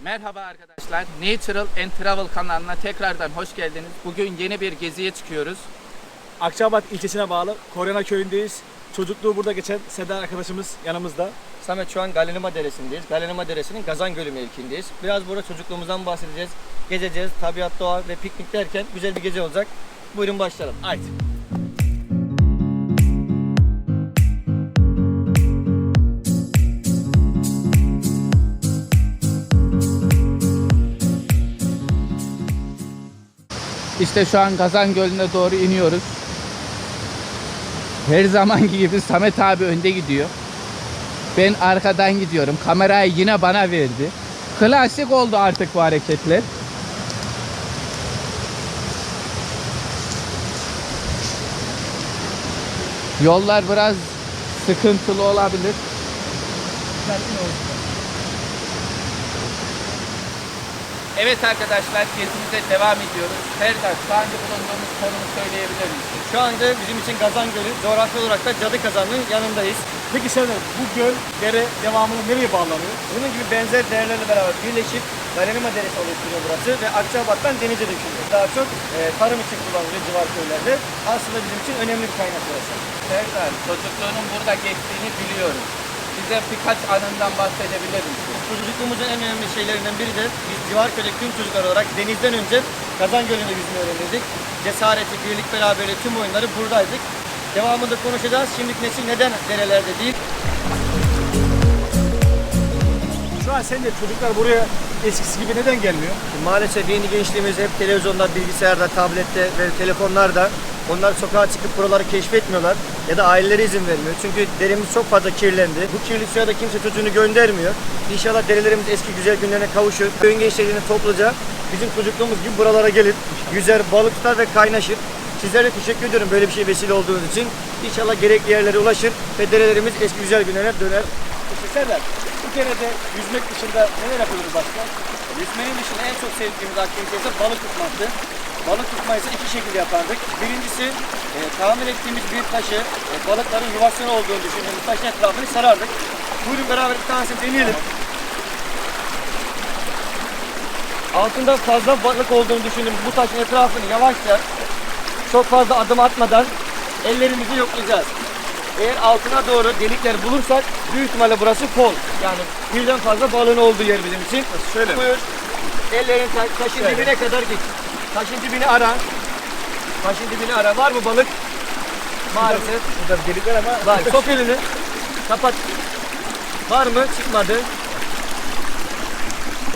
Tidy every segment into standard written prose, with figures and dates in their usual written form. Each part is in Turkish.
Merhaba arkadaşlar, Natural and Travel kanalına tekrardan hoş geldiniz. Bugün yeni bir geziye çıkıyoruz. Akçaabat ilçesine bağlı Koryana köyündeyiz. Çocukluğu burada geçen Seda arkadaşımız yanımızda. Samet, şu an Galenima Deresi'ndeyiz. Galenima Deresi'nin Gazan Gölü mevkiindeyiz. Biraz burada çocukluğumuzdan bahsedeceğiz. Gezeceğiz, tabiat, doğa ve piknik derken güzel bir gece olacak. Buyurun başlayalım. Haydi. İşte şu an Gazan Gölü'ne doğru iniyoruz. Her zamanki gibi Samet abi önde gidiyor. Ben arkadan gidiyorum. Kamerayı yine bana verdi. Klasik oldu artık bu hareketler. Yollar biraz sıkıntılı olabilir. Evet arkadaşlar, gezimize devam ediyoruz. Serdar, şu anda bulunduğumuz konumu söyleyebilir misin? Şu anda bizim için Gazan Gölü, coğrafi olarak da Cadı Kazanı'nın yanındayız. Peki Serdar, bu göl, dere devamlı nereye bağlanıyor? Bunun gibi benzer değerlerle beraber birleşip Galenima Deresi oluşturuyor burası ve Akçaabat'tan denize dökülüyor. Daha çok tarım için kullanılıyor civar köylerde. Aslında bizim için önemli bir kaynak burası. Serdar, çocukluğunun burada geçtiğini biliyorum. Bize birkaç anından bahsedebilir misin? Çocukluğumuzun en önemli şeylerinden biri de biz Civarköy'de tüm çocuklar olarak denizden önce Gazan Gölü'nde yüzmeyi öğrenirdik. Cesareti, birlik, beraberliği, tüm oyunları buradaydık. Devamında konuşacağız. Şimdiki nesil neden derelerde değil? Şu an sen de çocuklar buraya eskisi gibi neden gelmiyor? Maalesef yeni gençliğimiz hep televizyonda, bilgisayarda, tablette ve telefonlarda. Onlar sokağa çıkıp buraları keşfetmiyorlar ya da aileleri izin vermiyor. Çünkü deremiz çok fazla kirlendi. Bu kirli suya da kimse çocuğunu göndermiyor. İnşallah derelerimiz eski güzel günlerine kavuşur. Köyün gençlerini topluca bizim çocukluğumuz gibi buralara gelip yüzer, balık tutar ve kaynaşır. Sizlere teşekkür ediyorum böyle bir şey vesile olduğunuz için. İnşallah gerekli yerlere ulaşır ve derelerimiz eski güzel günlerine döner. İşte Serdar, bu derede yüzmek dışında neler yapıyoruz başka? Yüzmenin dışında en çok sevdiğimiz aktivite ise balık tutmaktı. Balık tutmayı ise iki şekilde yapardık. Birincisi tahmin ettiğimiz bir taşı, balıkların yuvasının olduğunu düşündüğümüz taşın etrafını sarardık. Buyurun beraber bir tanesini deneyelim. Altında fazla balık olduğunu düşündüğümüz bu taşın etrafını yavaşça, çok fazla adım atmadan ellerimizi yoklayacağız. Eğer altına doğru delikler bulursak büyük ihtimalle burası kol. Yani birden fazla balığın olduğu yer bizim için. Şöyle mi? Buyur. Ellerin taşın Şöyle. dibine kadar git. Taşın dibini ara. Taşın dibini ara. Var mı balık? Maalesef. Burada delikler ama... Var. Sok elini. Kapat. Var mı? Çıkmadı.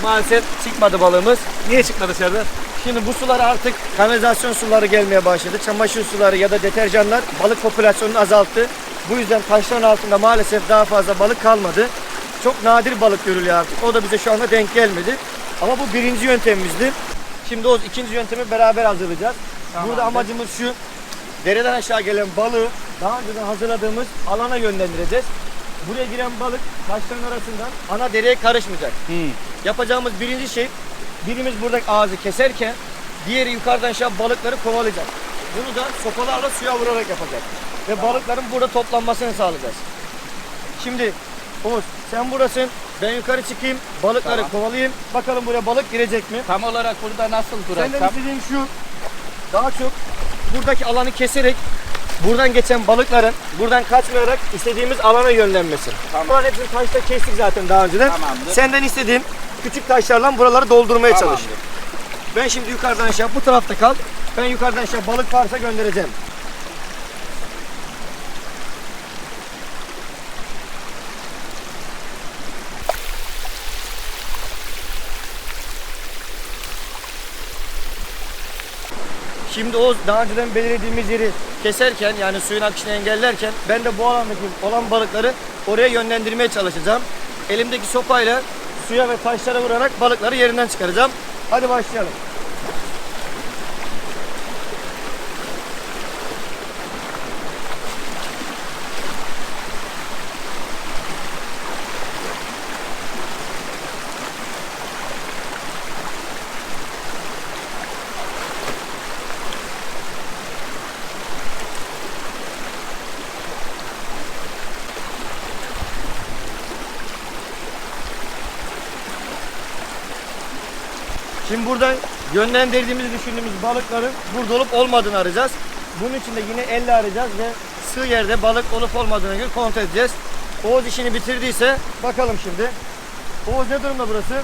Maalesef çıkmadı balığımız. Niye çıkmadı Serdar? Şimdi bu sular artık kanalizasyon suları gelmeye başladı. Çamaşır suları ya da deterjanlar balık popülasyonunu azalttı. Bu yüzden taşların altında maalesef daha fazla balık kalmadı. Çok nadir balık görülüyor artık. O da bize şu anda denk gelmedi. Ama bu birinci yöntemimizdi. Şimdi o ikinci yöntemi beraber hazırlayacağız. Tamamdır. Burada amacımız şu. Dereden aşağı gelen balığı daha önceden hazırladığımız alana yönlendireceğiz. Buraya giren balık taşların arasından ana dereye karışmayacak. Yapacağımız birinci şey, birimiz buradaki ağzı keserken diğeri yukarıdan aşağı balıkları kovalayacak. Bunu da sopalarla suya vurarak yapacak. Ve balıkların burada toplanmasını sağlayacağız. Şimdi Oğuz, sen buradasın. Ben yukarı çıkayım, balıkları Tamam. kovalayayım. Bakalım buraya balık girecek mi? Tam olarak burada nasıl Senden duracağım? istediğim şu. Daha çok buradaki alanı keserek buradan geçen balıkların buradan kaçmayarak istediğimiz alana yönlenmesi. Tamam. Bunların hepsini taşla kestik zaten daha önceden. Tamamdır. Senden istediğim küçük taşlarla buraları doldurmaya çalış. Tamamdır. Ben şimdi yukarıdan aşağı bu tarafta kal. Ben yukarıdan aşağı balık varsa göndereceğim. Şimdi o daha önceden belirlediğimiz yeri keserken, yani suyun akışını engellerken, ben de bu alandaki olan balıkları oraya yönlendirmeye çalışacağım. Elimdeki sopayla suya ve taşlara vurarak balıkları yerinden çıkaracağım. Hadi başlayalım. Şimdi buradan yönlendirdiğimizi düşündüğümüz balıkların burada olup olmadığını arayacağız. Bunun için de yine elle arayacağız ve sığ yerde balık olup olmadığını göre kontrol edeceğiz. Oğuz işini bitirdiyse bakalım şimdi. Oğuz ne durumda burası?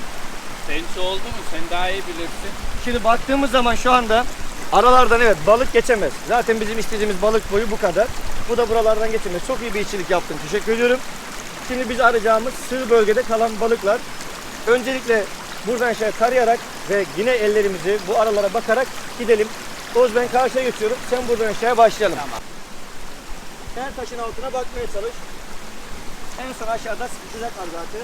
Sence oldu mu? Sen daha iyi bilirsin. Şimdi baktığımız zaman şu anda aralardan evet balık geçemez. Zaten bizim istediğimiz balık boyu bu kadar. Bu da buralardan geçemez. Çok iyi bir işçilik yaptın. Teşekkür ediyorum. Şimdi biz arayacağımız sığ bölgede kalan balıklar. Öncelikle buradan aşağı tarayarak ve yine ellerimizi bu aralara bakarak gidelim. Oğuz ben karşıya geçiyorum. Sen buradan aşağıya başlayalım. Tamam. Her taşın altına bakmaya çalış. En son aşağıda sıkışacaklar zaten.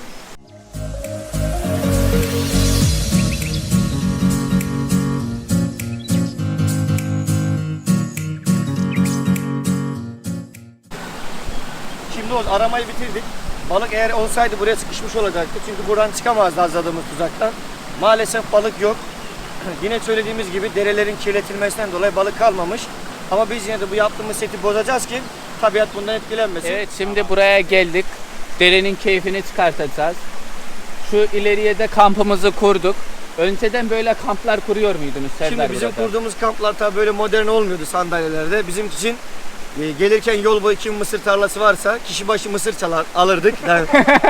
Şimdi o aramayı bitirdik. Balık eğer olsaydı buraya sıkışmış olacaktı. Çünkü buradan çıkamazdı hazırladığımız tuzaktan. Maalesef balık yok. Yine söylediğimiz gibi derelerin kirletilmesinden dolayı balık kalmamış. Ama biz yine de bu yaptığımız seti bozacağız ki tabiat bundan etkilenmesin. Evet, şimdi buraya geldik. Derenin keyfini çıkartacağız. Şu ileriye de kampımızı kurduk. Önceden böyle kamplar kuruyor muydunuz Serdar Şimdi bizim burada? kurduğumuz kamplar tabii böyle modern olmuyordu sandalyelerde. Bizim için gelirken yol boyu kim mısır tarlası varsa kişi başı mısır alırdık. Yani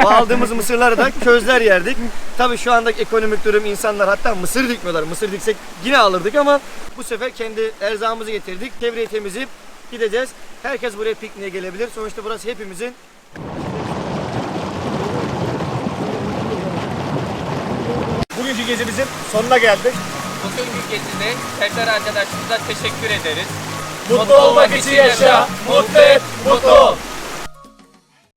o aldığımız mısırları da közler yerdik. Tabii şu andaki ekonomik durum insanlar hatta mısır dikmiyorlar. Mısır diksek yine alırdık ama bu sefer kendi erzağımızı getirdik. Çevreyi temizleyip gideceğiz. Herkes buraya pikniğe gelebilir. Sonuçta burası hepimizin. Bugünkü gezimizin sonuna geldik. Bugünkü gezide Serdar arkadaşımıza teşekkür ederiz. Mutlu olmak için yaşa, mutlu et, mutlu ol.